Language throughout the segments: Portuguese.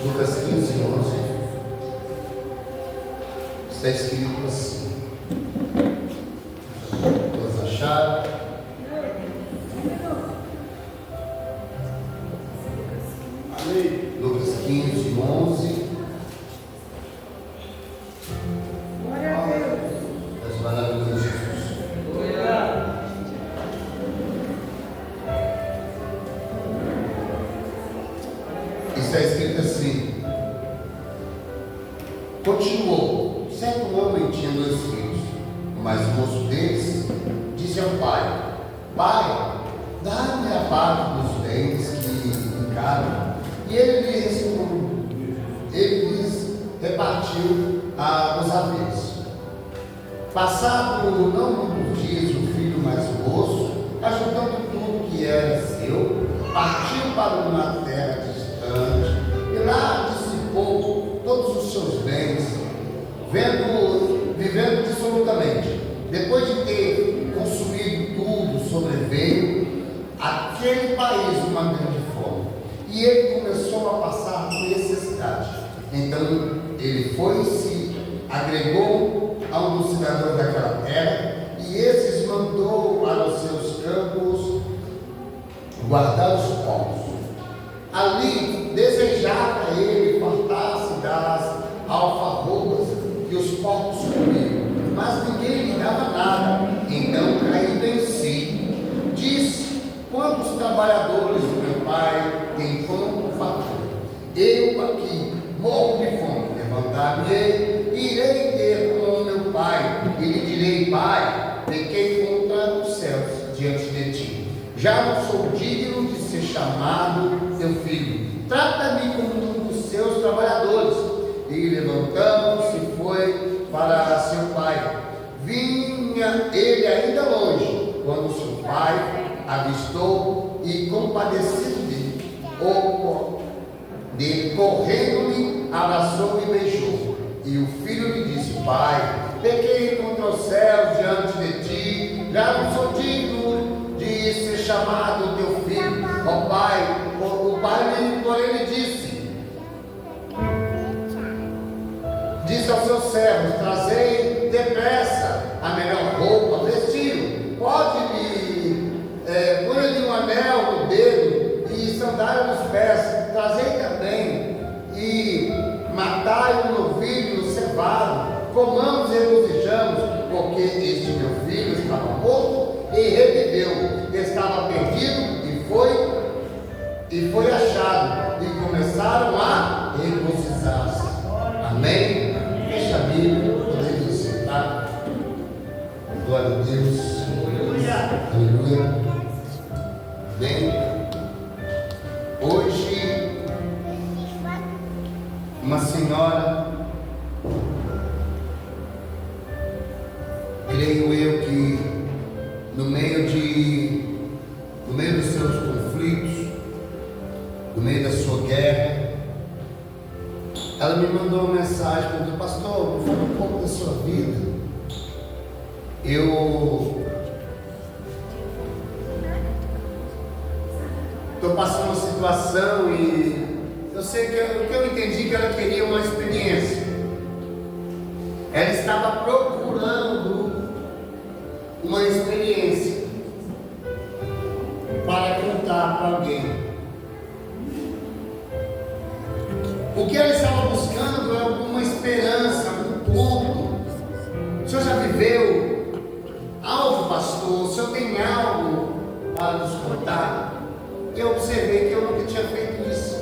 Lucas 15:11, está escrito assim. Todos acharam? Amém. Lucas 15:11. Glória a Deus. Das maravilhas de Jesus. Está escrito assim. Continuou. Certo homem tinha 2 filhos, mas o moço deles disse ao pai: Pai, dá-me a parte dos bens que encargo. E ele lhes repartiu os haveres. Passado não muitos dias, o filho mais moço, ajudando tudo que era seu, partiu para uma terra distante e lá dissipou todos os seus bens, vivendo dissolutamente. Depois de ter consumido tudo, sobreveio àquele país uma grande fome, e ele começou a passar necessidade. Então ele foi e se agregou a um dos cidadãos daquela terra, e esses mandou para os seus campos guardar os povos. Ali desejava ele fartar-se das alfarrobas que os porcos comiam, mas ninguém lhe dava nada. Então, caindo em si, disse: quantos trabalhadores do meu pai têm pão com fartura? Eu aqui morro de fome. Levantar-me-ei e irei ter com meu pai, e lhe direi: Pai, pequei contra os céus diante de ti. Já não sou digno de ser chamado teu filho. Trata-me como um dos seus trabalhadores. E levantando-se foi para seu pai. Vinha ele ainda longe, quando seu pai avistou e compadecido dele, correndo-lhe, abraçou e beijou. E o filho lhe disse: Pai, pequei contra os céus diante de ti, já não sou digno de ser chamado teu filho. Ó pai, o pai porém lhe disse aos seus servos: trazei depressa a melhor roupa, vestiu, pode-lhe, põe-lhe um anel no dedo e sandália nos pés, trazei também, e matai um novilho cevado, comamos e regozijamos, porque este meu filho estava morto e reviveu, estava perdido e foi achado, e começaram a regozijar-se. Amém? Fecha a Bíblia, podemos sentar. Glória a Deus. Aleluia. Bem, hoje uma senhora, creio eu que no meio dos seus conflitos, no meio da sua guerra, ela me mandou uma mensagem, perguntou: pastor, me fala um pouco da sua vida. Eu estou passando uma situação e eu sei que eu entendi que ela queria uma experiência. Ela estava procurando uma experiência para contar para alguém. O que ela estava buscando é uma esperança, um ponto. O senhor já viveu algo, pastor? O senhor tem algo para nos contar? Eu observei que eu nunca tinha feito isso.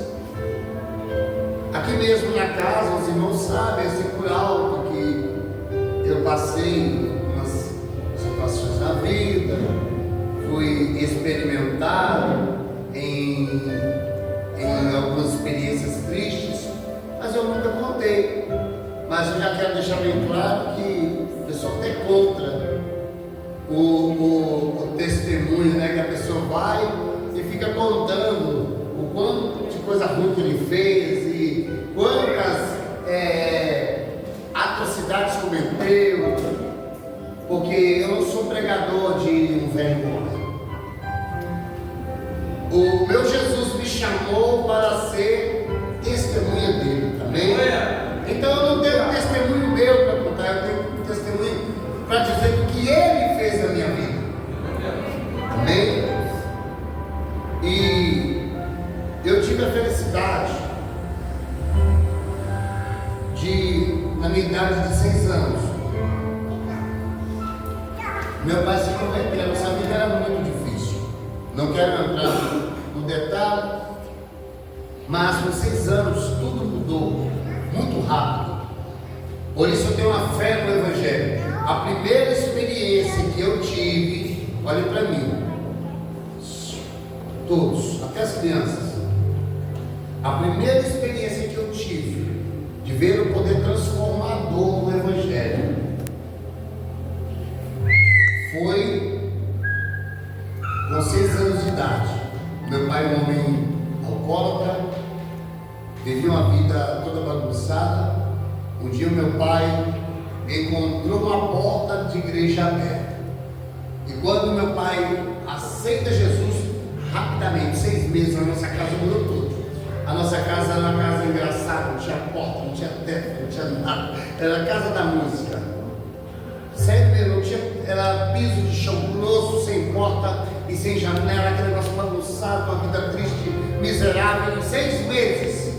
Aqui mesmo na casa, os irmãos sabem, assim, por algo que eu passei umas situações na vida, fui experimentado em algumas experiências tristes, mas eu nunca contei. Mas eu já quero deixar bem claro que o pessoal até contra o testemunho, né? Que a pessoa vai e fica contando o quanto de coisa ruim que ele fez e quantas atrocidades cometeu, porque eu não sou pregador de um velho homem. O meu Jesus me chamou para ser testemunha Eu tive a felicidade de, na minha idade de 6 anos, meu pai se converteu. Nossa vida era muito difícil. Não quero entrar no detalhe, mas com 6 anos tudo mudou muito rápido. Por isso eu tenho uma fé no Evangelho. A primeira experiência que eu tive, olhe para mim, todos, até as crianças, a primeira experiência que eu tive de ver o poder transformador do Evangelho foi com 6 anos de idade. Meu pai é um homem alcoólatra, vivia uma vida toda bagunçada. Um dia meu pai encontrou uma porta de igreja aberta. E quando meu pai aceita Jesus, rapidamente, 6 meses, a nossa casa mudou tudo. A nossa casa era uma casa engraçada, não tinha porta, não tinha teto, não tinha nada. Era a casa da música. Sério mesmo, não tinha, era piso de chão grosso, sem porta e sem janela, aquele negócio bagunçado, uma vida triste, miserável. Em 6 meses,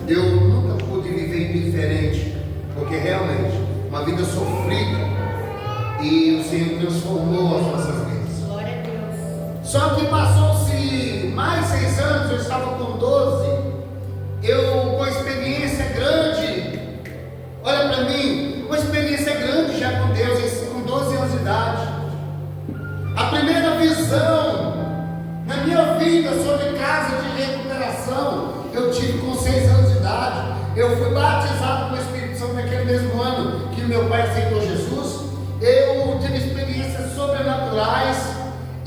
eu nunca pude viver indiferente, porque realmente, uma vida sofrida, e o Senhor transformou as nossas vidas. Glória a Deus. Só que passou-se mais 6 anos, eu estava com 12, eu com experiência grande, olha para mim, uma experiência grande já com Deus, com 12 anos de idade. A primeira visão na minha vida sobre casa de recuperação, eu tive com 6 anos de idade. Eu fui batizado com o Espírito Santo naquele mesmo ano que meu pai aceitou Jesus. Eu tive experiências sobrenaturais.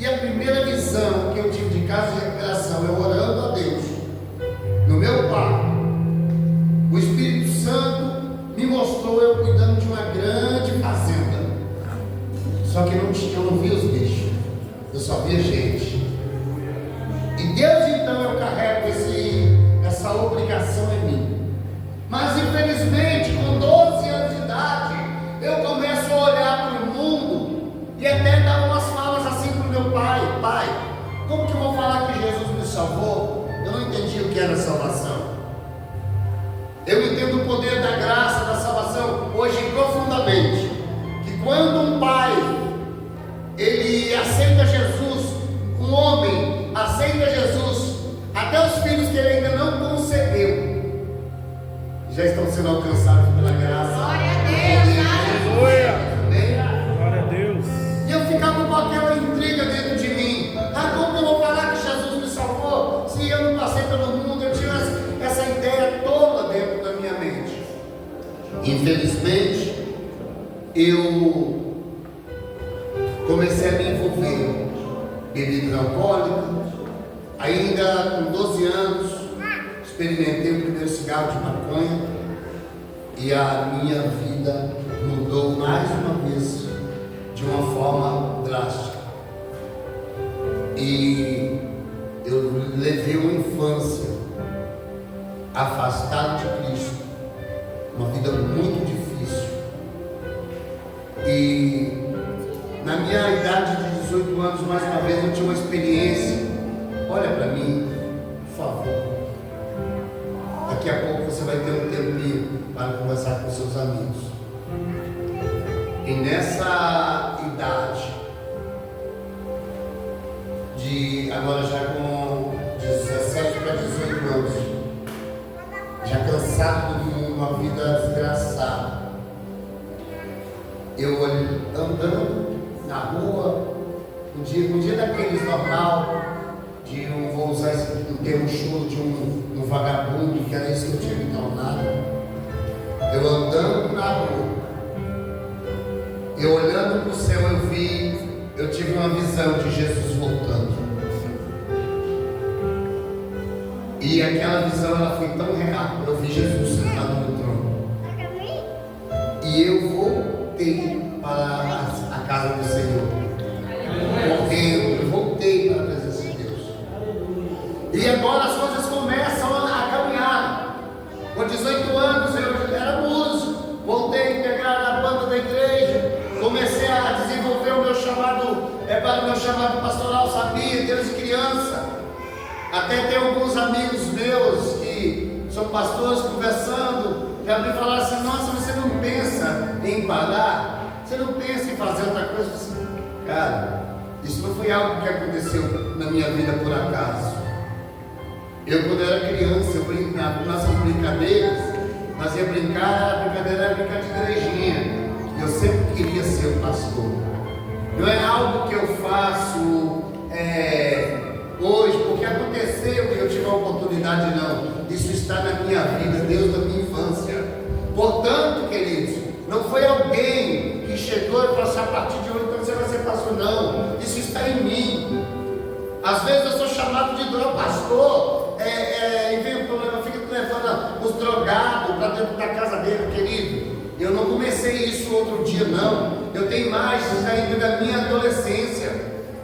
E a primeira visão que eu tive de casa de recuperação, eu orando a Deus, no meu quarto, o Espírito Santo me mostrou eu cuidando de uma grande fazenda. Só que eu não via os bichos, eu só via gente. E Deus, então, eu carrego essa obrigação em mim. Mas infelizmente, com 12 anos de idade, eu começo a olhar para o mundo e até dar umas falas assim para o meu pai: pai, como que eu vou falar que Jesus me salvou? Eu não entendi o que era salvação. Eu entendo o poder da graça, da salvação, hoje profundamente. Que quando um pai, ele aceita Jesus, um homem aceita Jesus, até os filhos que ele ainda não concebeu, já estão sendo alcançados pela graça. Glória a Deus. Aleluia. Glória a Deus. E eu ficava com aquela intriga dentro de mim. Como eu vou falar que Jesus me salvou se eu não passei pelo mundo? Eu tinha essa ideia toda dentro da minha mente. Infelizmente, eu comecei a me envolver em bebidas alcoólicas. Ainda com 12 anos, experimentei o primeiro cigarro de maconha e a minha vida mudou mais uma vez de uma forma drástica. E eu levei uma infância afastado de Cristo, uma vida muito difícil. E na minha idade de 18 anos, mais uma vez, eu tinha uma experiência. Olha para mim, por favor. Daqui a pouco você vai ter um tempinho para conversar com seus amigos. E nessa idade, agora já com 17 para 18 anos, já cansado do mundo, uma vida desgraçada, eu andando na rua, um dia daqueles normal, vou usar um termo chulo, de um vagabundo, que era isso que eu tinha me tornado. Eu andando na rua, eu olhando para o céu, eu tive uma visão de Jesus voltando. E aquela visão, ela foi tão real. Eu vi Jesus sentado no trono. E eu voltei para a casa do Senhor. Correndo, eu voltei para a presença de Deus. E agora as coisas começam a caminhar. Com 18 anos eu era músico, voltei a integrar a banda da igreja, comecei a desenvolver o meu chamado, para o meu chamado pastoral, sabia, Deus de criança. Até tem alguns amigos meus que são pastores conversando, já me falaram assim: nossa, você não pensa em parar? Você não pensa em fazer outra coisa? Assim, cara, isso não foi algo que aconteceu na minha vida por acaso. Eu, quando era criança, eu brincava, nossas brincadeiras, nós ia brincar, a brincadeira era brincar de igrejinha. Eu sempre queria ser um pastor. Não é algo que eu faço hoje, porque aconteceu e eu tive a oportunidade, não. Isso está na minha vida, Deus da minha infância. Portanto, queridos, não foi alguém que chegou e falou assim: a partir de hoje então você vai ser pastor. Não, isso está em mim. Às vezes eu sou chamado de pastor, inventou, eu fico levando os drogados para dentro da casa dele, querido. Eu não comecei isso outro dia, não. Eu tenho imagens ainda da minha adolescência.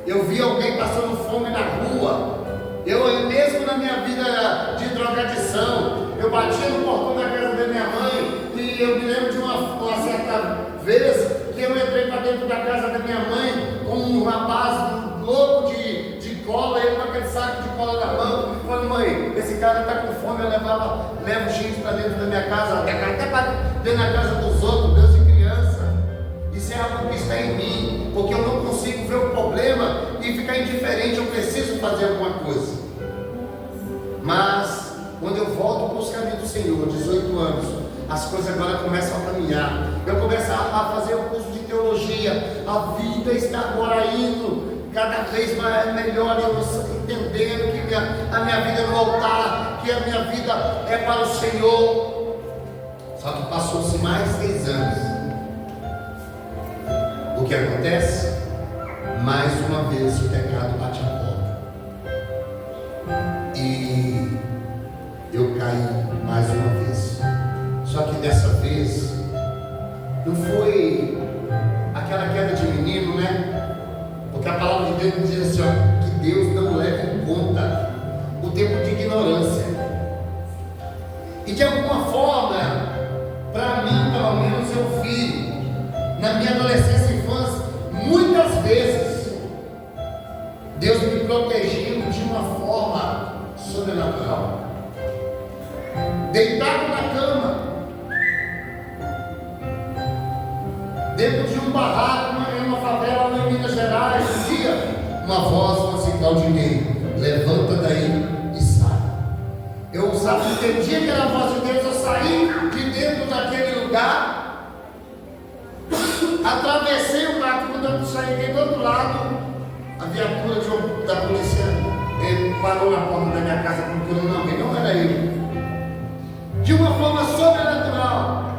Eu vi alguém passando fome na rua. Eu mesmo na minha vida de drogadição, eu batia no portão da casa da minha mãe. E eu me lembro de uma certa vez que eu entrei para dentro da casa da minha mãe com um rapaz louco de cola, ele com aquele saco de cola na mão. Eu falei: mãe, esse cara está com fome. Eu levo gente para dentro da minha casa, até para dentro da casa dos outros, Deus de criança. Isso é algo que está em mim, porque eu não consigo ver o problema e ficar indiferente. Eu preciso fazer alguma coisa. Mas quando eu volto para os caminhos do Senhor, 18 anos, as coisas agora começam a caminhar. Eu começo a fazer o curso de teologia. A vida está agora indo cada vez mais melhor. Eu estou entendendo que a minha vida é no altar, que a minha vida é para o Senhor. Só que passou-se mais 6 anos. O que acontece? Mais uma vez o pecado bate a porta. E eu caí mais uma vez. Só que dessa vez não foi aquela queda de menino, né? Porque a palavra de Deus diz assim, ó, que Deus não leva em conta o tempo de ignorância. E de alguma forma, para mim pelo menos, eu vi na minha adolescência e infância, muitas vezes Deus me protegeu de uma forma sobrenatural. Deitado na cama, dentro de um barraco, em uma favela lá em Minas Gerais, um dia, uma voz assim: Claudinei, levanta daí e sai. Eu entendia que era a voz de Deus. Eu saí de dentro daquele lugar, atravessei o mato. Quando eu saí do outro lado, a viatura da polícia parou na porta da minha casa procurando alguém. Não era ele. De uma forma sobrenatural,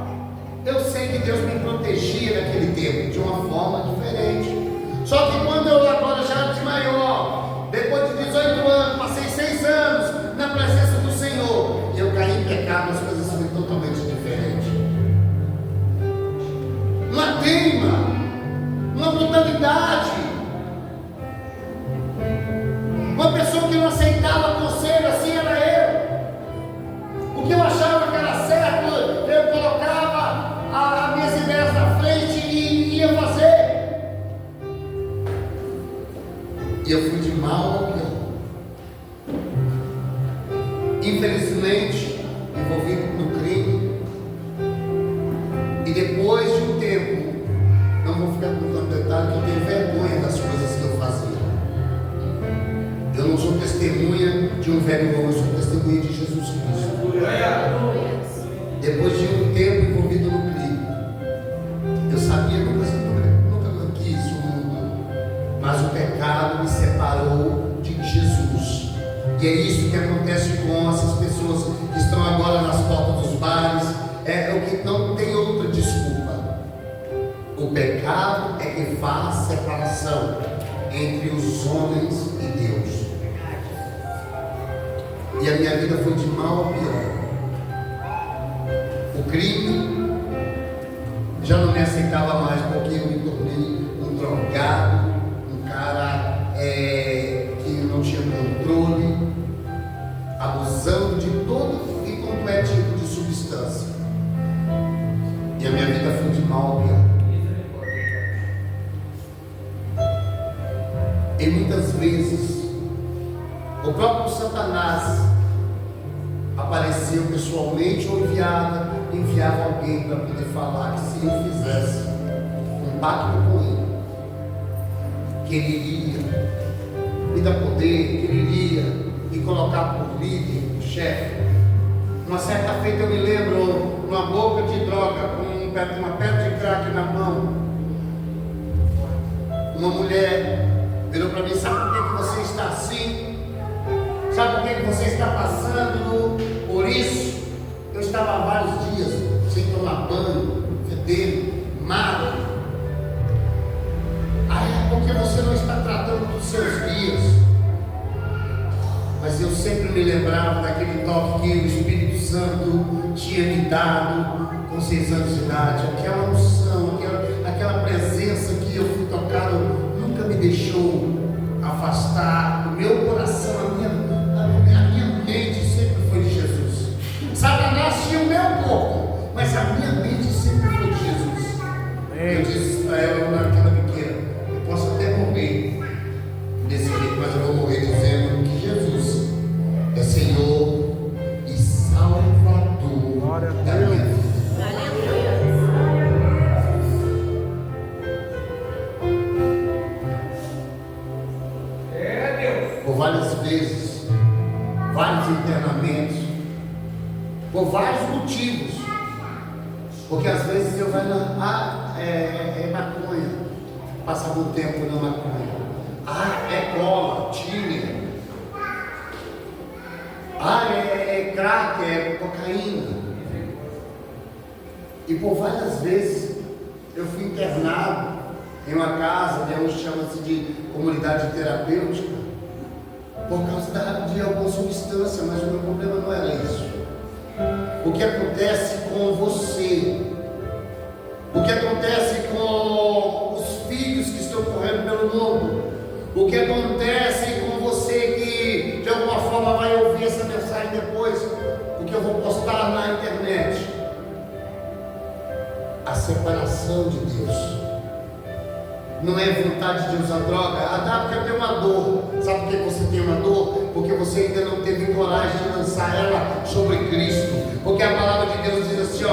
eu sei que Deus me protegia naquele tempo, de uma forma diferente. Só que quando eu agora já de maior, depois de 18 anos, passei 6 anos na presença do Senhor, e eu caí em pecado, as coisas são totalmente diferentes. Uma teima, uma brutalidade, uma pessoa que não aceitava conselho, assim era eu. O que eu achava que era certo, eu colocava as minhas ideias na frente e ia fazer. E eu fui de mal ao pior. Infelizmente, envolvido no crime. E depois de um tempo, não vou ficar contando detalhe, que eu tenho vergonha das coisas que eu fazia. Eu não sou testemunha de um velho irmão, eu sou testemunha de Jesus Cristo. Depois de um tempo envolvido no crime, eu sabia que nunca quis o mundo, mas o pecado me separou de Jesus. E é isso que acontece com essas pessoas que estão agora nas portas dos bares. É o que não tem outra desculpa. O pecado é que faz separação entre os homens e Deus. E a minha vida foi de mal a pior. O crime já não me aceitava mais, porque eu me tornei um drogado, um cara que não tinha controle, abusando de todo e quanto é tipo de substância. E a minha vida foi de mal a pior. E muitas vezes o próprio Satanás apareceu pessoalmente ou enviava alguém para poder falar que se eu fizesse um pacto com ele, que ele iria me dar poder, que ele iria me colocar por líder, por chefe. Uma certa feita eu me lembro, uma boca de droga, com uma pedra de crack na mão, uma mulher virou para mim: sabe por que você está assim? Sabe por que você está passando por isso? Eu estava há vários dias sem tomar banho, fedendo, magro. Aí é porque você não está tratando dos seus dias. Mas eu sempre me lembrava daquele toque que o Espírito Santo tinha me dado com 6 anos de idade. Aquela unção, aquela presença que eu fui tocado, nunca me deixou afastar. O meu coração, a minha mente sempre foi de Jesus. Satanás tinha o meu corpo, mas a minha mente sempre foi de Jesus. Eu disse para ela naquela pequena: eu posso até morrer desse jeito, mas eu vou morrer dizendo que Jesus é Senhor e Salvador da minha vida. Por várias vezes, vários internamentos, por vários motivos, porque às vezes eu vai lá, é maconha, passava um tempo na maconha, é cola, tinha, é crack, é cocaína, e por várias vezes eu fui internado em uma casa, hoje chama-se de comunidade terapêutica, por causa de alguma substância, mas o meu problema não era isso. O que acontece com você, o que acontece com os filhos que estão correndo pelo mundo, o que acontece com você que de alguma forma vai ouvir essa mensagem depois, porque eu vou postar na internet, a separação de Deus. Não é vontade de usar droga. Porque eu tenho uma dor. Sabe por que você tem uma dor? Porque você ainda não teve coragem de lançar ela sobre Cristo. Porque a palavra de Deus diz assim: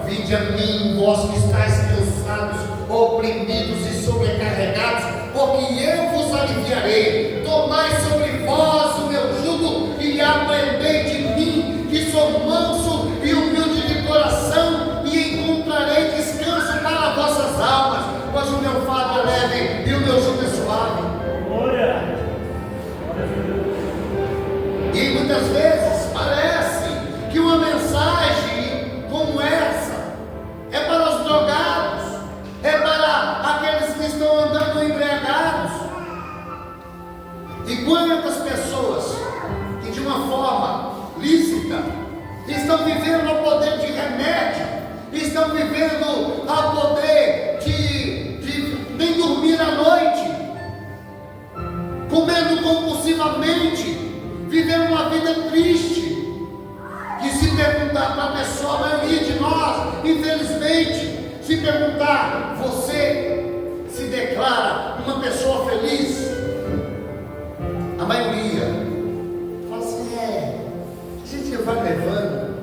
vinde a mim, vós que estáis cansados, oprimidos e sobrecarregados, porque eu vos aliviarei. Tomai sobre vós o meu jugo e aprendei de mim, que sou manso e humilde de coração, e encontrarei descanso para vossas almas. Pois o meu fardo é leve e o meu jugo é suave. E muitas vezes parece que uma mensagem como essa é para os drogados, é para aqueles que estão andando embriagados. E quantas pessoas que de uma forma lícita estão vivendo ao poder de remédio, estão vivendo ao poder de nem dormir à noite, comendo compulsivamente, vivendo uma vida triste. E se perguntar para a pessoa, a maioria de nós, infelizmente, se perguntar: você se declara uma pessoa feliz? A maioria fala assim: a gente vai levando.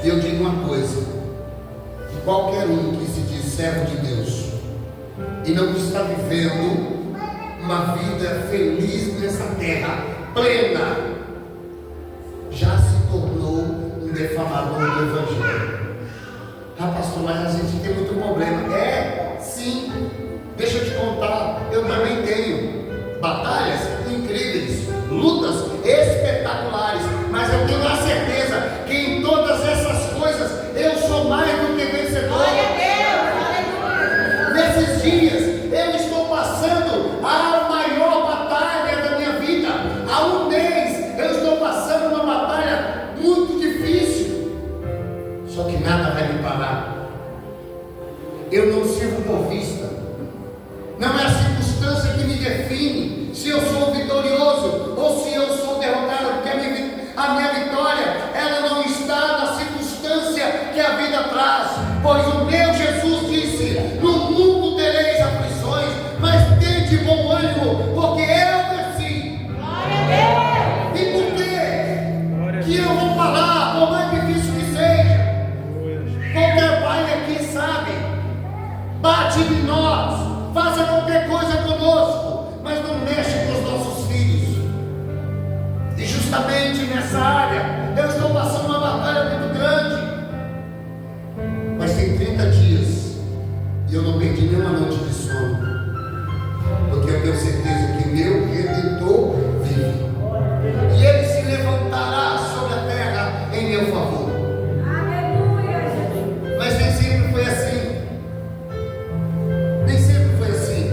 E eu digo uma coisa: que qualquer um que se diz servo de Deus e não está vivendo uma vida feliz nessa terra, plena, já se tornou um defamador do Evangelho. Pastor, mas a gente tem muito problema. Sim, deixa eu te contar, eu também tenho batalhas incríveis, lutas espetaculares, mas eu tenho a certeza que em todas essas coisas eu sou mais do que vencedor. Nesses dias eu estou passando a maior batalha da minha vida. Há um mês justamente nessa área. Eu estou passando uma batalha muito grande. Mas tem 30 dias e eu não perdi nenhuma noite de sono, porque eu tenho certeza que meu Redentor vive. E Ele se levantará sobre a terra em meu favor. Aleluia, Jesus. Mas nem sempre foi assim. Nem sempre foi assim.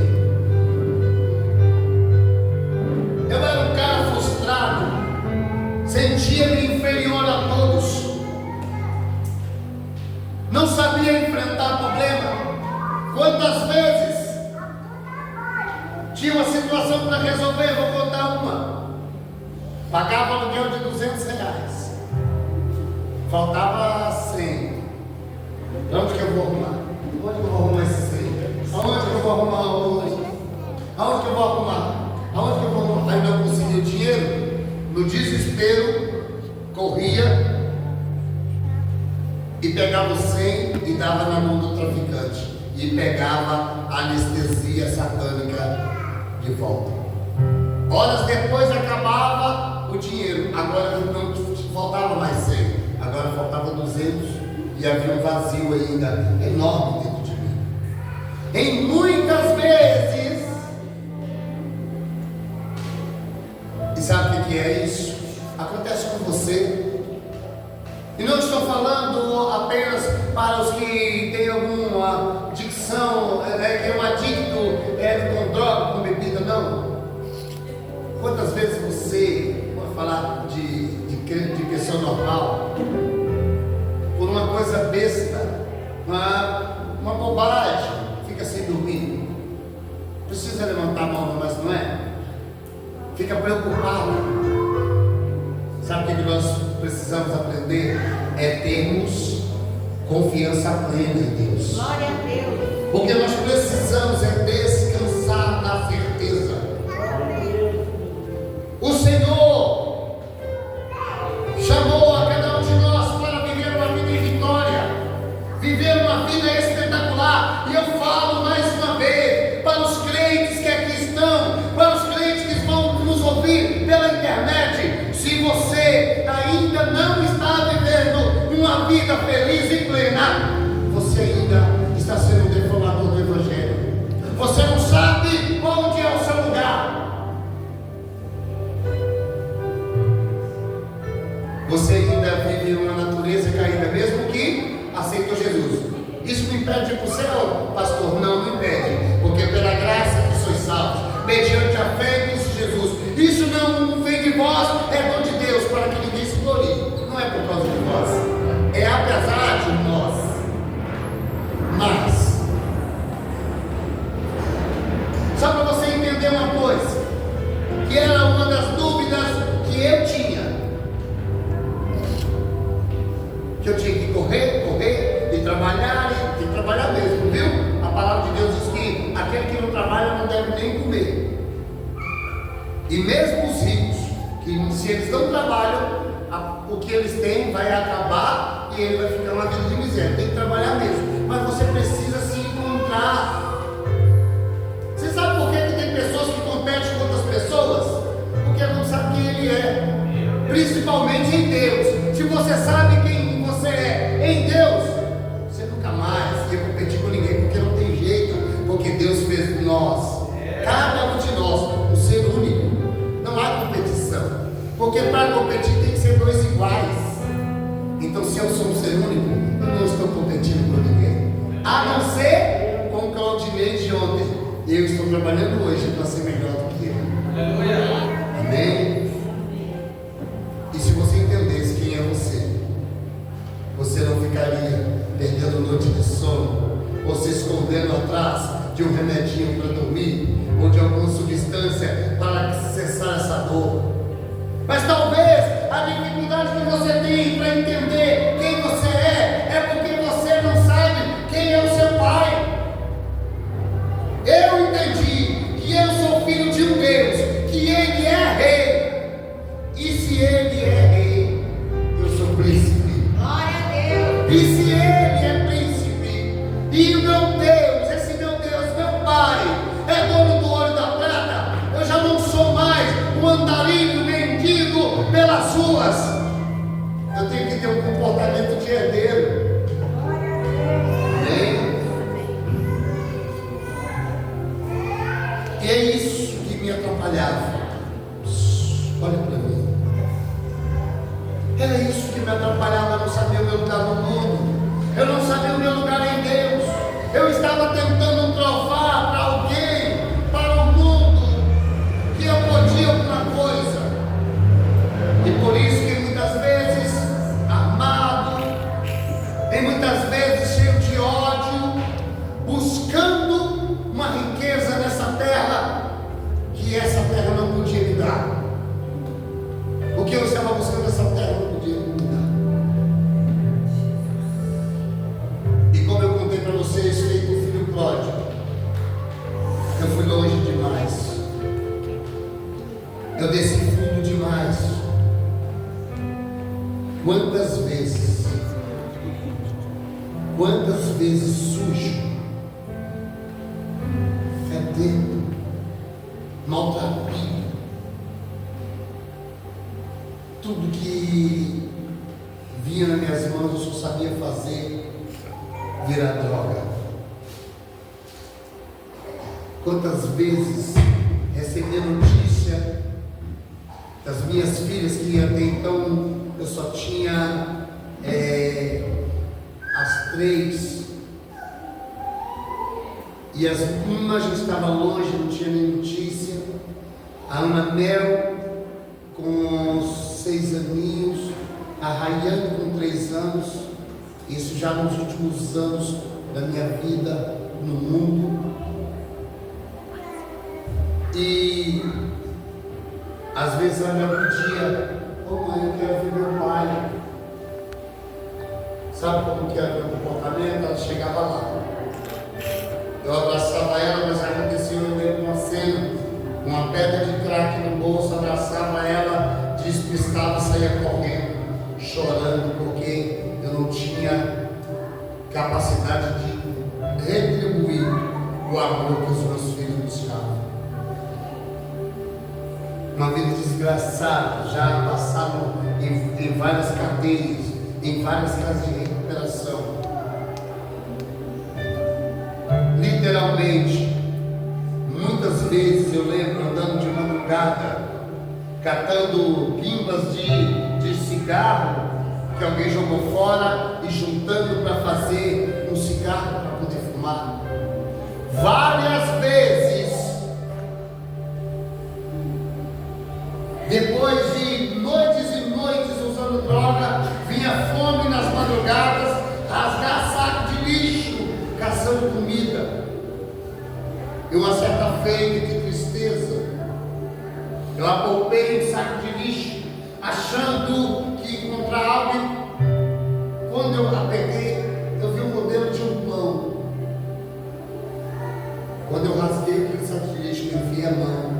Eu era um cara frustrado, sentia-me inferior a todos, não sabia enfrentar problema. Quantas vezes tinha uma situação para resolver? Vou contar uma. Pagava aluguel de R$200, faltava 100. Para onde que eu vou arrumar? Onde que eu vou arrumar esse 100? Aonde que eu vou arrumar hoje? Aonde que eu vou arrumar? Aonde que eu vou arrumar? Aí não conseguia o dinheiro, no desespero, corria e pegava o 100 e dava na mão do traficante, e pegava a anestesia satânica de volta. Horas depois acabava o dinheiro, agora não faltava mais 100, agora faltava 200 e havia um vazio ainda enorme dentro de mim. Em muitas vezes, e sabe o que é isso? Acontece com você. E não estou falando apenas para os que têm alguma adicção, que é um adicto com droga, com bebida, não. Quantas vezes você, vou falar de questão normal, por uma coisa besta, uma bobagem, fica sem dormir, precisa levantar a mão, mas não é? Fica preocupado. Sabe o que nós precisamos aprender? É termos confiança plena em Deus. Glória a Deus. Porque nós precisamos descansar na certeza. O Senhor chamou a cada um de nós para viver uma vida em vitória, viver uma vida espetacular. E eu falo mais uma vez para os crentes que aqui estão, para os crentes que vão nos ouvir pela internet: se você ainda não está vivendo uma vida feliz e plena, você ainda está sendo um deformador do Evangelho. Você não sabe onde é o seu lugar. Você ainda vive uma natureza caída, mesmo que aceitou Jesus. Isso me impede de ir para o céu, pastor? Não me impede, porque pela graça que sois salvos, mediante a fé em Cristo Jesus. Isso não vem de vós, é dom de Deus, para que ninguém se glorie. Não é por causa de nós, é apesar de nós. Mas, só para você entender uma coisa, que era uma das dúvidas que eu tinha, que eu tinha que correr e trabalhar mesmo, viu? A palavra de Deus diz que aquele que não trabalha não deve nem comer. E mesmo os ricos, que se eles não trabalham, o que eles têm vai acabar e ele vai ficar uma vida de miséria. Tem que trabalhar mesmo, mas você precisa se encontrar. Você sabe por que tem pessoas que competem com outras pessoas? Porque não sabe quem ele é, principalmente em Deus. Se você sabe quem você é em Deus, você nunca mais ia competir com ninguém, porque não tem jeito, porque Deus fez nós, cada um de nós, um ser único. Não há competição, porque para competir tem que ser dois iguais. Então, se eu sou um ser único, eu não estou competindo com ninguém, a não ser com o Claudinei de ontem. Eu estou trabalhando hoje para ser melhor do que ele. Amém? E se você entendesse quem é você, você não ficaria perdendo noite de sono, ou se escondendo atrás de um remedinho para dormir, ou de alguma substância para cessar essa dor. Mas talvez a dificuldade que você tem para entender quem você é porque você não sabe quem é o seu pai. Eu entendi que eu sou filho de um Deus, que Ele é rei, e se Ele é rei, eu sou príncipe. Glória a Deus. E se Ele é príncipe, e o meu Deus, esse meu Deus, meu Pai, é dono do ouro e da prata, eu já não sou mais um andarilho mendigo pela pessoas, eu tenho que ter um comportamento de herdeiro. Amém? E é isso que me atrapalhava. Olha para mim. Era isso que me atrapalhava, eu não sabia o meu lugar no mundo. Eu não sabia o meu lugar em Deus. Eu estava tentando provar para alguém, para o mundo, que eu podia alguma coisa. E por isso que muitas vezes armado, e muitas vezes cheio de ódio, buscando uma riqueza nessa terra, que essa terra não podia me dar. O que eu estava buscando nessa terra não podia me dar. E como eu contei para vocês, feito o filho pródigo, eu fui longe demais. Eu desci fundo demais. Quantas vezes sujo, fedendo, maltratado, tudo que vinha nas minhas mãos eu só sabia fazer virar droga. Quantas vezes recebi a notícia das minhas filhas, que até então eu só tinha as 3, e uma já estava longe, não tinha nem notícia. A Ana Mel com 6 aninhos, a Rayane com 3 anos, isso já nos últimos anos da minha vida no mundo. E às vezes ela pedia: ô mãe, eu quero ver meu pai. Sabe como que era o meu comportamento? Ela chegava lá, eu abraçava ela, mas aconteceu no meio de uma cena, uma pedra de crack no bolso, abraçava ela, despistava e saía correndo, chorando, porque eu não tinha capacidade de retribuir o amor que os meus filhos buscavam. Uma vida desgraçada, já passaram em várias cadeias, em várias casas de recuperação. Literalmente, muitas vezes eu lembro andando de madrugada, catando pimbas de cigarro que alguém jogou fora e juntando para fazer um cigarro para poder fumar. Várias vezes, depois de noites e noites usando droga, vinha fome nas madrugadas, rasgar saco de lixo, caçando comida. E uma certa feita de tristeza, eu apalpei um saco de lixo, achando que ia encontrar algo. Quando eu a peguei, eu vi um modelo de um pão. Quando eu rasguei aquele saco de lixo, eu vi a mão.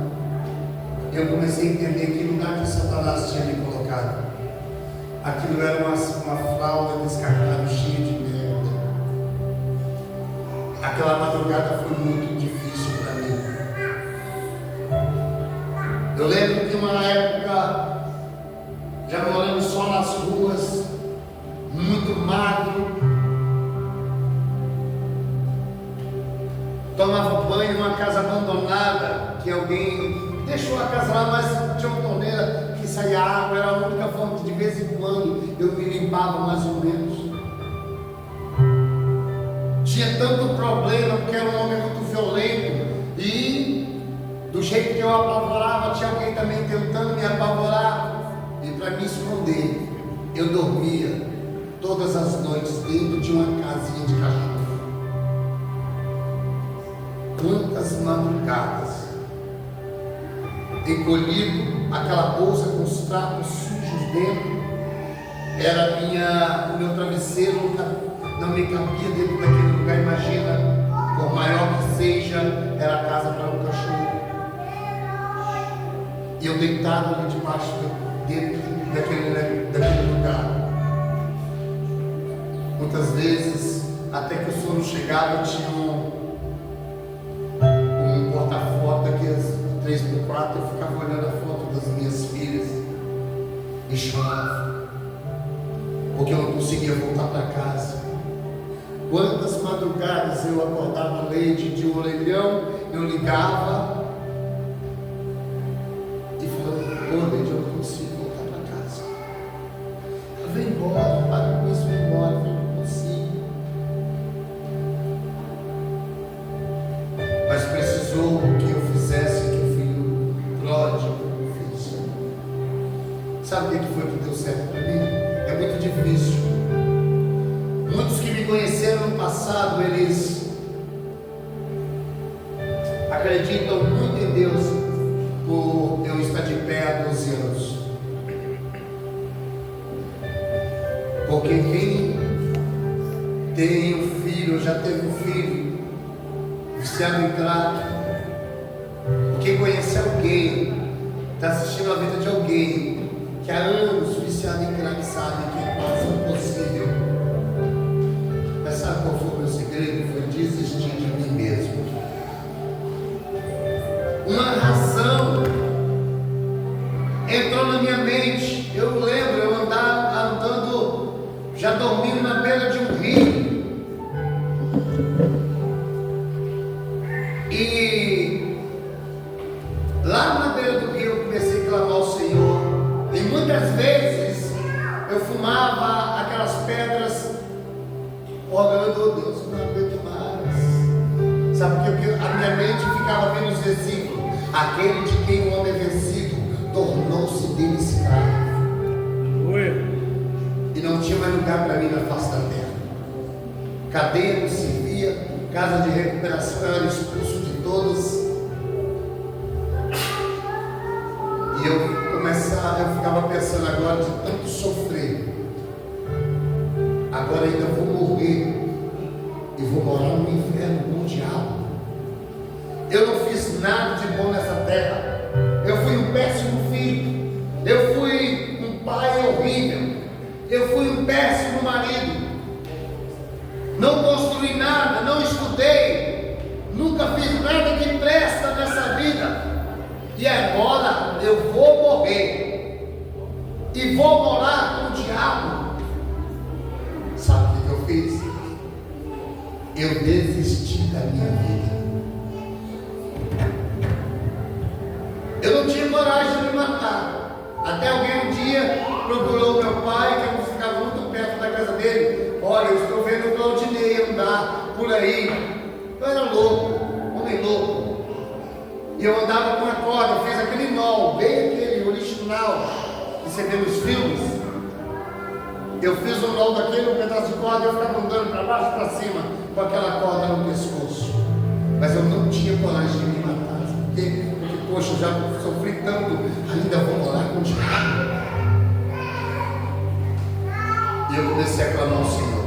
Eu comecei a entender que lugar que Satanás tinha me colocado. Aquilo era uma fralda descartada, cheia de merda. Aquela madrugada foi muito difícil para mim. Eu lembro que uma época, já morando só nas ruas, muito magro, tomava banho numa casa abandonada, que alguém deixou a casa lá, mas tinha uma torneira que saía água, era a única forma de vez em quando eu me limpava mais ou menos. Tinha tanto problema, porque era um homem muito violento, e do jeito que eu apavorava, tinha alguém também tentando me apavorar, e para me esconder, eu dormia todas as noites dentro de uma casinha de cachorro. Quantas madrugadas, encolhido, aquela bolsa com os trapos sujos dentro, era o meu travesseiro, não me cabia dentro daquele lugar. Imagina, por maior que seja, era a casa para um cachorro. E eu deitado ali debaixo, dentro daquele lugar. Muitas vezes, até que o sono chegava, eu tinha um porta-foto daqueles 3x4, eu ficava olhando a foto das minhas filhas. e chorava, porque eu não conseguia voltar para casa. Quantas madrugadas eu acordava leite de um orelhão, eu ligava e falava: pô, Leite, eu não consigo voltar para casa. Ela vem embora, para com isso, vem embora, eu não consigo. Mas precisou que eu fizesse o que o filho pródigo fez. Sabe o que foi que deu certo para mim? É muito difícil. Muitos que me conheceram no passado, eles acreditam muito em Deus por eu estar de pé há 12 anos. Porque quem tem um filho, já teve um filho viciado em crack, quem conhece alguém, está assistindo a vida de alguém que há anos viciado em crack, sabe que é quase impossível. Mas sabe qual foi o meu segredo? Foi desistir de mim mesmo. Uma razão entrou na minha mente. Eu lembro, eu andando, já dormindo na beira de um rio. E lá na beira do rio eu comecei a clamar ao Senhor. E muitas vezes eu fumava aquelas pedras, orando: oh Deus, não aguento mais. Sabe porque a minha mente ficava vendo os versículos: aquele de quem o homem é vencido tornou-se dele escravo. E não tinha mais lugar para mim na face da terra. Cadeia não servia, casa de recuperação eu era expulso de todas. E eu ficava pensando agora, de tanto sofrer, agora ainda vou morrer e vou morar no inferno com o diabo. Eu não fiz nada de bom nessa terra. Eu fui um péssimo filho. Eu fui um pai horrível. Eu fui um péssimo marido. Não construí nada, não estudei, nunca fiz nada que presta nessa vida. E agora eu vou morrer e vou morar com o diabo. Sabe o que eu fiz? Eu desisti da minha vida. Eu não tinha coragem de me matar. Até alguém um dia procurou meu pai, que eu ficava muito perto da casa dele. Olha, eu estou vendo o Claudinei andar por aí. Eu era louco, homem louco. E eu andava com a corda, fiz aquele nó, bem aquele original que você vê nos filmes. Eu fiz um nó daquele, um pedaço de corda, e eu ficava andando para baixo e para cima com aquela corda no pescoço. Mas eu não tinha coragem de me matar. Porque poxa, eu já sofri tanto, ainda vou morar com o diabo. E eu comecei a clamar ao Senhor.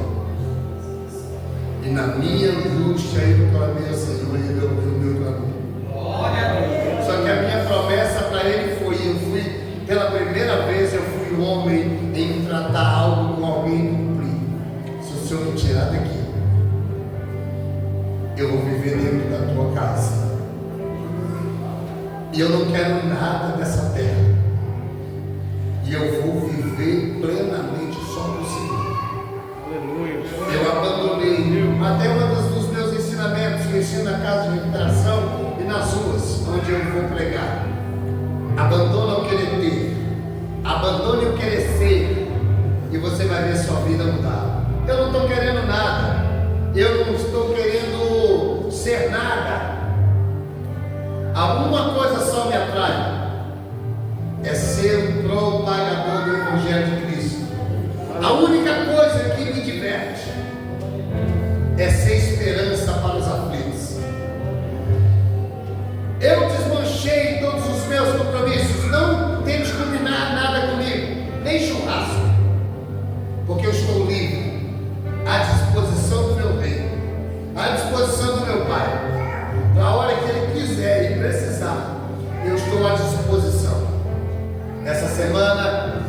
E na minha angústia eu clamei ao Senhor e Ele ouviu o meu clamor. Só que a minha promessa para Ele foi, pela primeira vez eu fui homem em tratar algo com alguém e cumprir. Se o Senhor me tirar daqui, eu vou viver dentro da tua casa. E eu não quero nada dessa terra. E eu vou viver plenamente só com o Senhor. Aleluia. Eu abandonei até um dos meus ensinamentos que eu ensino na casa de recuperação e nas ruas, onde eu vou pregar. Abandona o querer ter, abandone o querer ser, e você vai ver sua vida mudar. Eu não estou querendo nada, eu não estou querendo ser nada. Alguma coisa só me atrai, é ser um propagador do Evangelho de Cristo. A única coisa que me diverte é ser esperança para os aflitos. Eu desmanchei todos os meus compromissos. Não tente combinar nada comigo, nem churrasco, porque eu estou livre, à disposição do meu rei, à disposição do meu pai. Na hora que ele quiser e precisar, eu estou à disposição. Essa semana,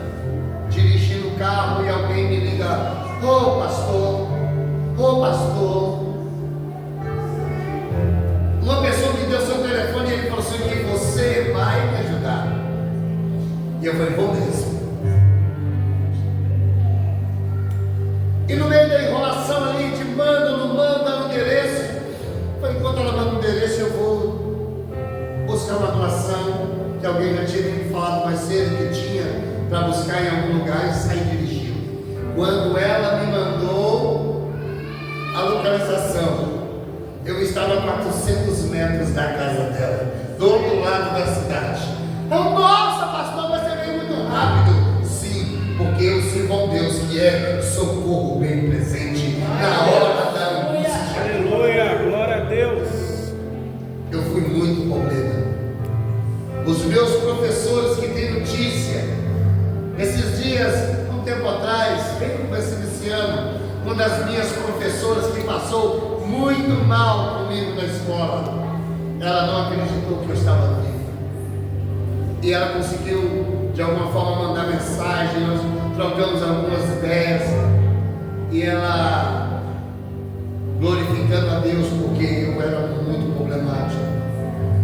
dirigindo o carro e alguém me liga: ô pastor, uma pessoa me deu seu telefone e ele falou assim: que você vai me ajudar. E eu falei: vou mesmo. em um lugar e saí dirigindo. Quando ela me mandou a localização, eu estava a 400 metros da casa dela, do outro lado da cidade. Nossa, pastor, você veio muito rápido. Sim, porque eu sirvo a um Deus que é socorro bem presente na hora da angústia. Aleluia, glória a Deus. Eu fui muito problema. Os meus professores que têm notícia, esses dias, um tempo atrás, bem no começo desse ano, uma das minhas professoras que passou muito mal comigo na escola, ela não acreditou que eu estava vivo. E ela conseguiu, de alguma forma, mandar mensagem, nós trocamos algumas ideias, e ela, glorificando a Deus, porque eu era muito problemático.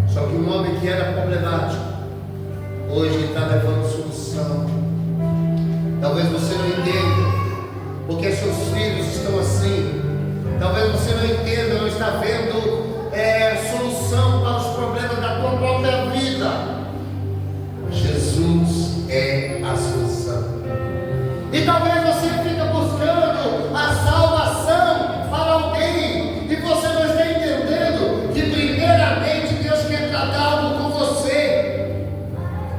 Só que um homem que era problemático, hoje está levando solução. Talvez você não entenda porque seus filhos estão assim. Talvez você não entenda, não está vendo solução para os problemas da tua própria vida. Jesus é a solução. E talvez você fique buscando a salvação para alguém e você não está entendendo que primeiramente Deus quer tratar algo com você.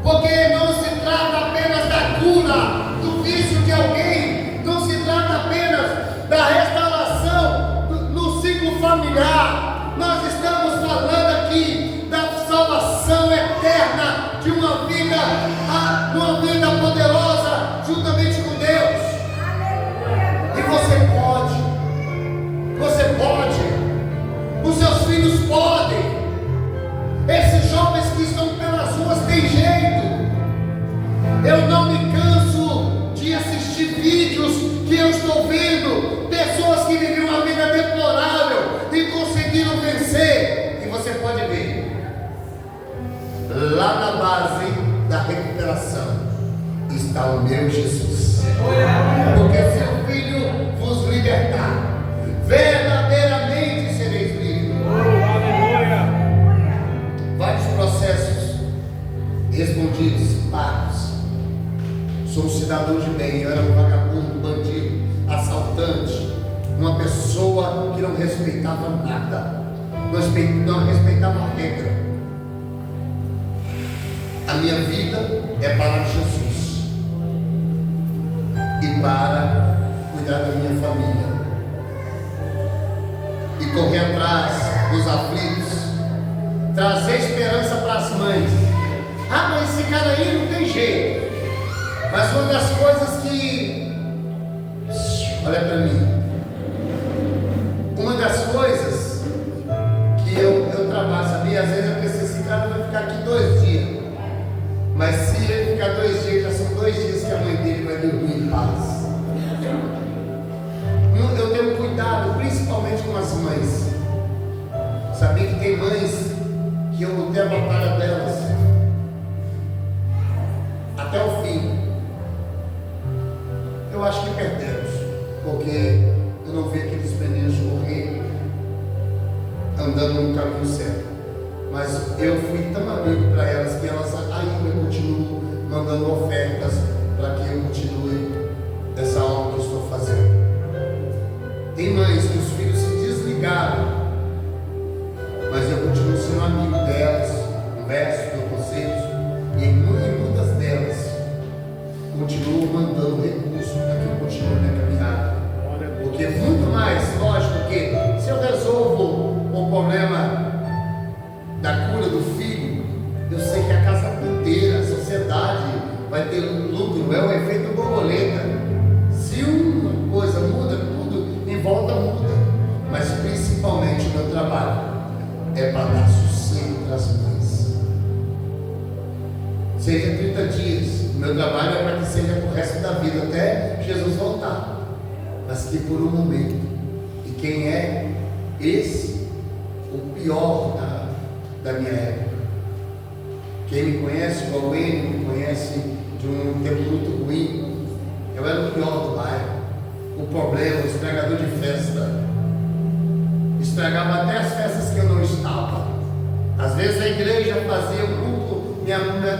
Porque não se trata apenas da cura do vício de alguém, não se trata apenas da restauração no ciclo familiar. Nós estamos falando aqui da salvação eterna de uma vida poderosa juntamente com Deus. E você pode, os seus filhos podem. Esses jovens que estão pelas ruas têm jeito. Eu não me canso de assistir vídeos que eu estou vendo, pessoas que viviam uma vida deplorável e conseguiram vencer. E você pode ver, lá na base da recuperação está o meu Jesus. Porque se o Filho vos libertar, verdadeiramente sereis livres. Aleluia. Vários processos respondidos, pagos. Sou um cidadão de bem, eu era um vagabundo, bandido, assaltante, uma pessoa que não respeitava nada, não respeitava a regra. A minha vida é para Jesus e para cuidar da minha família e correr atrás dos aflitos, trazer esperança para as mães. Ah, mas esse cara aí não tem jeito. Mas uma das coisas que, olha para mim, uma das coisas que eu trabalho, sabia? Às vezes eu penso, esse cara vai ficar aqui 2 dias. Mas se ele ficar 2 dias, já são 2 dias que a mãe dele vai dormir em paz. Eu tenho cuidado, principalmente com as mães. Sabia que tem mães que eu lutei a batalha delas até o fim. Eu acho que perdemos, porque eu não vi aqueles meninos morrer andando no caminho certo. Mas eu fui tão amigo para elas que elas ainda continuam mandando ofertas para que eu continue essa obra que eu estou fazendo. Tem mães que os filhos se desligaram, mas eu continuo sendo amigo delas, converso, dou conselhos, e muitas delas continuam mandando recursos para que eu continue minha caminhada. Porque é muito mais lógico que se eu resolvo o problema da cura do filho, eu sei que a casa inteira, a sociedade vai ter lucro, é o efeito borboleta. Se uma coisa muda, tudo em volta muda. Mas principalmente o meu trabalho é para dar sossego para as mães. Seja 30 dias, o meu trabalho é para que seja para o resto da vida, até Jesus voltar. Mas que por um momento. E quem é esse? O pior da minha época. Quem me conhece, igual ele, me conhece de um tempo muito ruim. Eu era o pior do bairro. O problema, o estragador de festa. Estragava até as festas que eu não estava. Às vezes a igreja fazia um culto,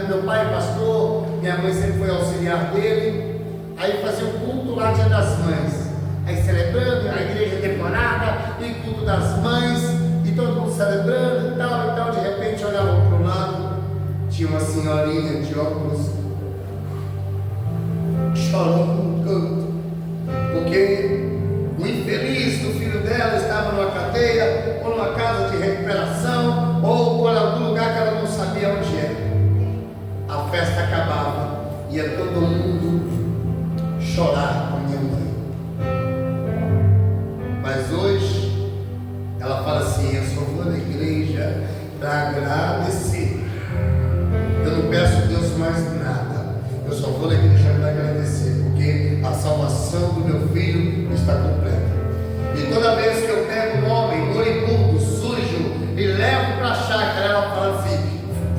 meu pai é pastor, minha mãe sempre foi auxiliar dele. Aí fazia o culto lá, Dia das Mães. Aí celebrando, a igreja decorada, e culto das mães, e todo mundo celebrando e tal. De repente olhava para o lado, tinha uma senhorinha de óculos chorando no canto, porque o infeliz do filho dela estava numa cadeia, ou numa casa de recuperação, ou por algum lugar que ela não sabia onde era. A festa acabava, ia todo mundo chorar com minha mãe. Mas hoje, ela fala assim: eu só vou na igreja para agradecer. Eu não peço a Deus mais nada. Eu só vou na igreja para agradecer, porque a salvação do meu filho está completa. E toda vez que eu pego um homem moribundo, sujo, e levo para a chácara, ela fala assim: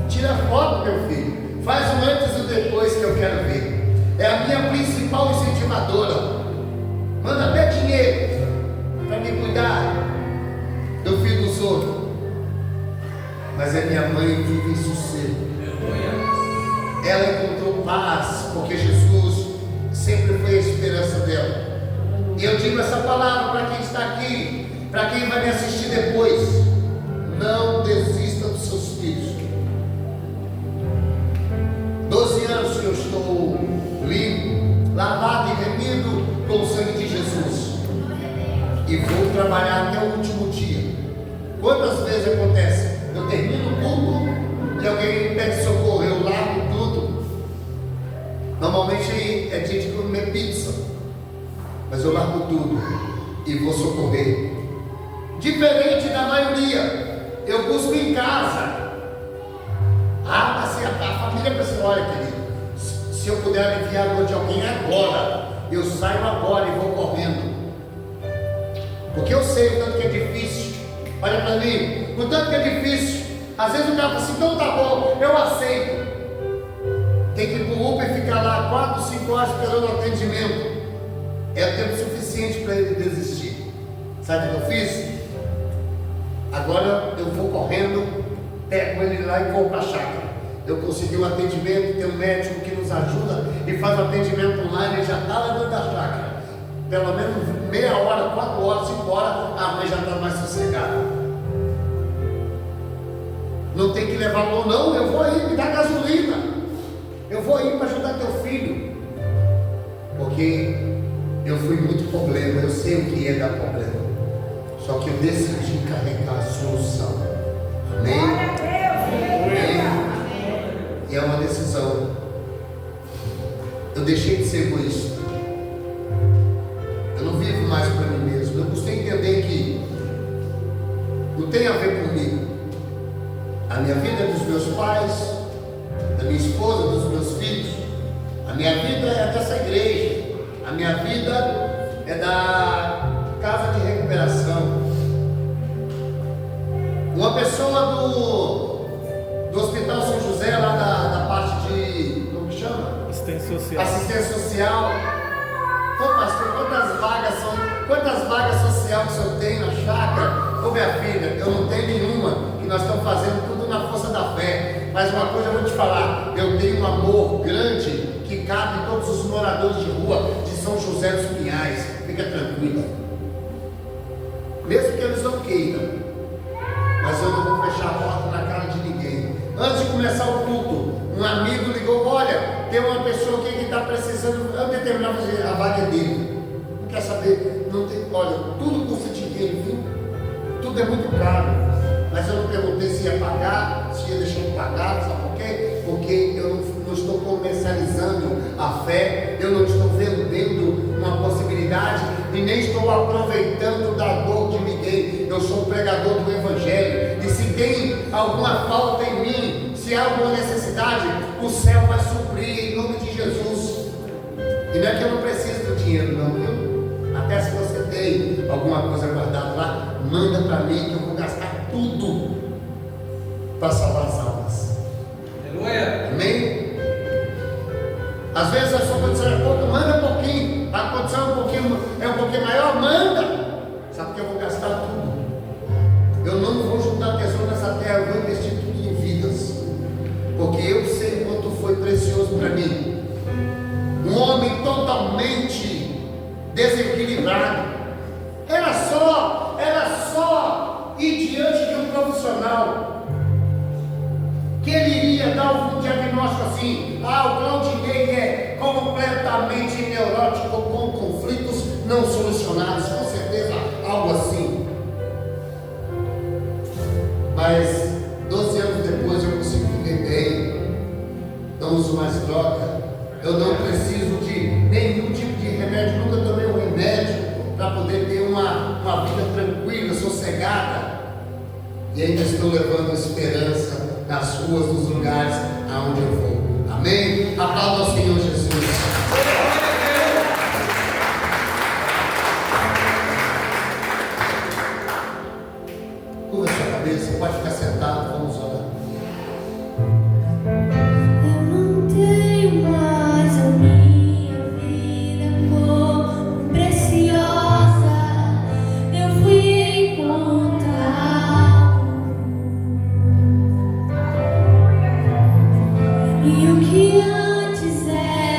tira foto, meu filho, faz um antes e depois que eu quero ver. É a minha principal incentivadora. Manda até dinheiro para me cuidar do filho dos outros. Mas é minha mãe que vive em sossego. Ela encontrou paz, porque Jesus sempre foi a esperança dela. E eu digo essa palavra para quem está aqui, para quem vai me assistir depois: não desista dos seus filhos. 12 anos que eu estou limpo, lavado e remido com o sangue de Jesus, e vou trabalhar até o último dia. Quantas vezes acontece? Eu termino o culto e alguém me pede socorro, eu largo tudo. Normalmente é dia de comer pizza, mas eu largo tudo e vou socorrer. Diferente da maioria, eu busco em casa. Mas a família precisa, olha, querido, se eu puder aliviar a dor de alguém agora, eu saio agora e vou correndo. Porque eu sei o tanto que é difícil. Olha para mim, o tanto que é difícil. Às vezes o cara fala assim: então tá bom, eu aceito. Tem que ir para o Uber e ficar lá 4, 5 horas esperando o atendimento. É tempo suficiente para ele desistir. Sabe o que eu fiz? Agora eu vou correndo, pego ele lá e vou para a chácara. Eu consegui um atendimento, tem um médico que nos ajuda e faz o atendimento online, ele já está lá dentro da chácara. Pelo menos meia hora, 4 horas, 5 horas, a mãe já está mais sossegada. Não tem que levar mão, não. Eu vou aí me dar gasolina. Eu vou aí para ajudar teu filho. Porque eu fui muito problema, eu sei o que é dar problema. Só que eu decidi carregar a solução. Amém? Amém. E é uma decisão. Eu deixei de ser egoísta. Eu não vivo mais para mim mesmo. Eu custei entender que não tem a ver comigo. A minha vida é dos meus pais, da minha esposa, dos meus filhos. A minha vida é dessa igreja. A minha vida é da casa de recuperação. Uma pessoa do Hospital São José, lá da parte de, como que chama? Assistência social. Assistência social. Ô pastor, quantas vagas sociais que o senhor tem na chácara? Ô minha filha, eu não tenho nenhuma, que nós estamos fazendo tudo na força da fé. Mas uma coisa eu vou te falar: eu tenho um amor grande que cabe em todos os moradores de rua de São José dos Pinhais. Fica tranquila. Mesmo que eles não queiram, mas eu não vou fechar a porta na cara de ninguém. Antes de começar o culto, um amigo ligou: olha, tem uma pessoa aqui que está precisando. Eu determinava a vaga dele. Não quer saber? Não tem, olha, tudo custa dinheiro, viu? Tudo é muito caro. Mas eu não perguntei se ia pagar, se ia deixar de pagar, sabe por quê? Porque eu não estou comercializando a fé, eu não estou vendendo uma possibilidade e nem estou aproveitando da dor de ninguém. Eu sou pregador do Evangelho, e se tem alguma falta em mim, se há alguma necessidade, o céu vai suprir em nome de Jesus. E não é que eu não preciso do dinheiro, não, viu? Até se você tem alguma coisa guardada lá, manda para mim que eu vou gastar tudo para salvar as almas. Aleluia. Amém? Às vezes a sua condição é pouca, manda um pouquinho. A condição é um pouquinho maior, manda. Sabe que eu vou gastar tudo. Eu não vou juntar tesouro nessa terra, eu vou investir tudo em vidas. Porque eu sei quanto foi precioso para mim. Um homem tão totalmente desequilibrado. Era só ir diante de um profissional que ele iria dar um diagnóstico assim: o Claudinei é completamente neurótico, com conflitos não solucionados, com certeza, algo assim. Mas 12 anos depois eu consegui beber, não uso mais droga, eu não preciso de nenhum tipo de remédio, nunca tomei um remédio para poder ter uma vida tranquila, sossegada, e ainda estou levando esperança nas ruas, nos lugares aonde eu vou. Amém? Aplauda ao Senhor Jesus. Curva sua cabeça, pode ficar sentado, vamos orar. Eu não tenho mais a minha vida como preciosa. Eu fui encontrado. E o que antes era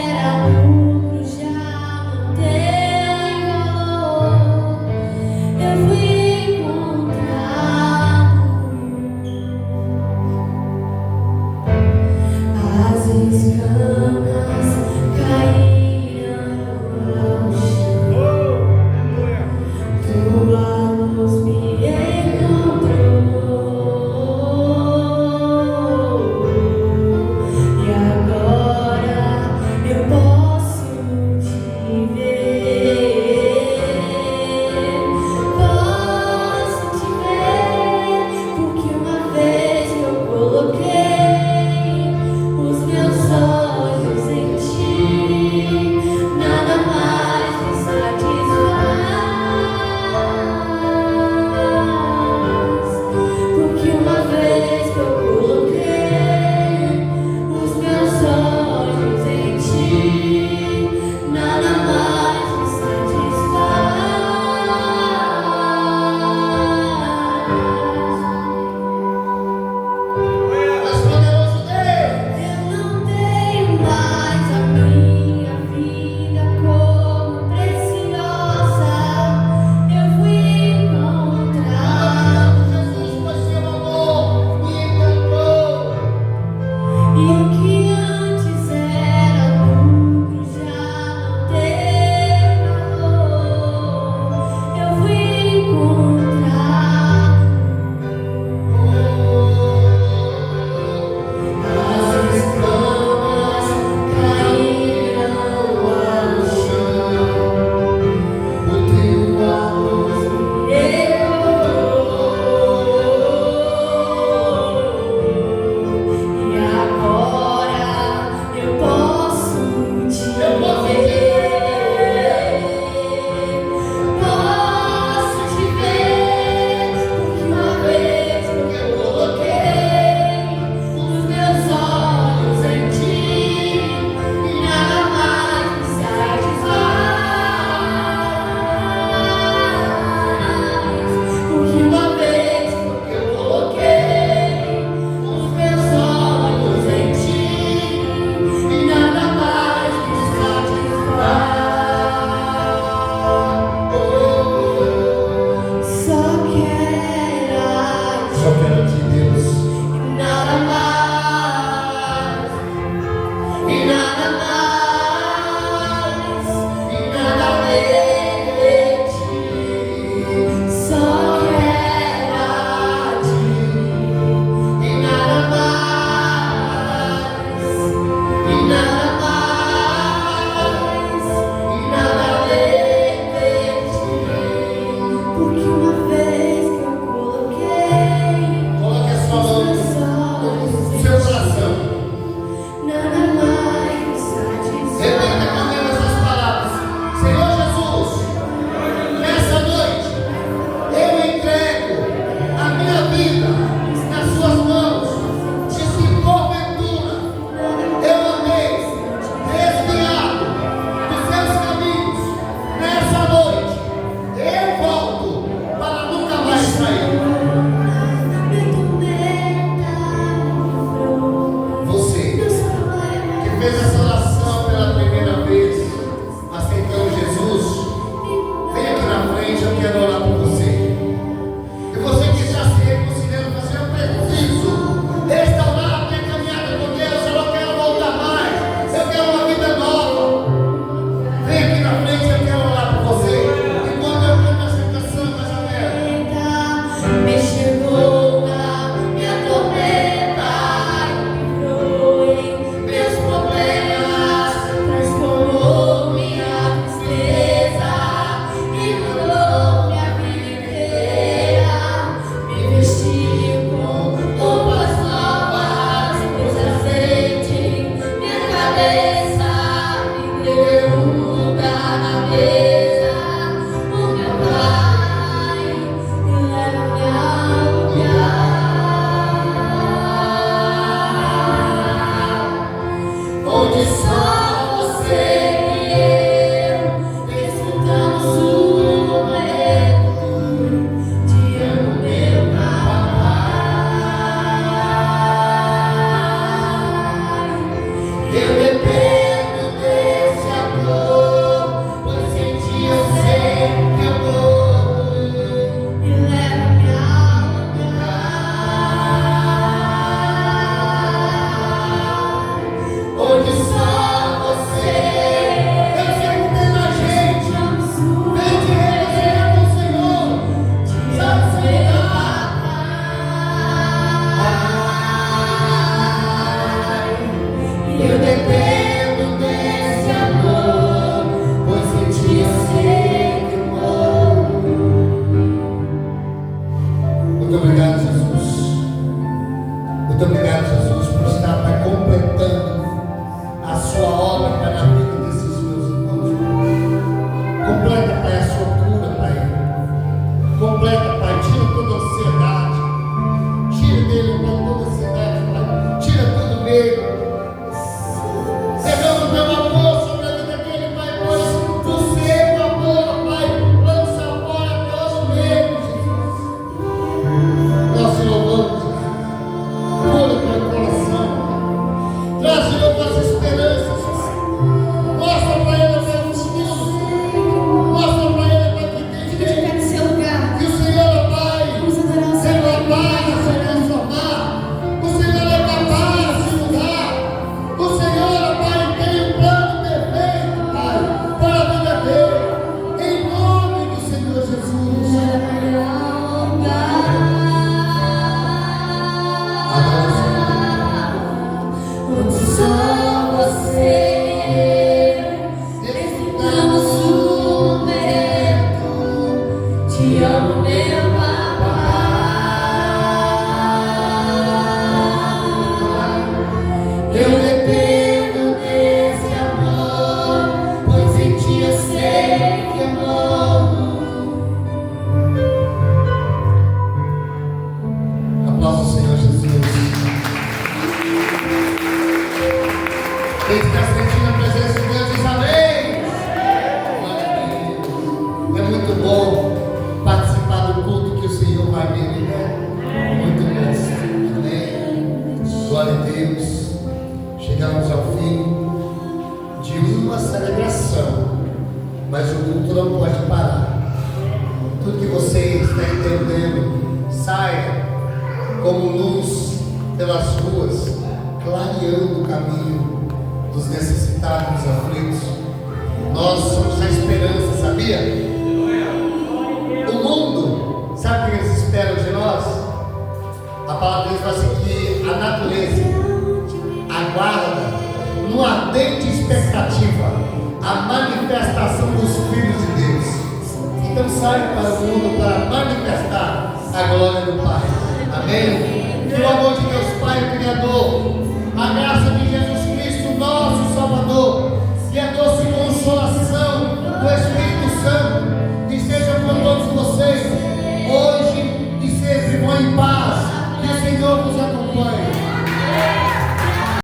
amo meu papai. Eu dependo desse amor, pois em ti eu sei que amor. Aplausos ao Senhor Jesus. Quem está sentindo a presença de Deus diz amém. Glória a Deus. É muito bom participar do culto que o Senhor vai me liberar. Muito bom. Amém. Glória a Deus. Chegamos ao fim de uma celebração, mas o culto não pode parar. Tudo que você está entendendo, saia como luz pelas ruas, clareando o caminho dos necessitados, dos aflitos. Nós somos a esperança, sabia? O mundo, sabe o que eles esperam de nós? A palavra de Deus fala assim que a natureza aguarda, numa ardente expectativa, a manifestação dos filhos de Deus. Então saia para o mundo para manifestar a glória do Pai. Amém? Que o amor de Deus Pai, o Criador, a graça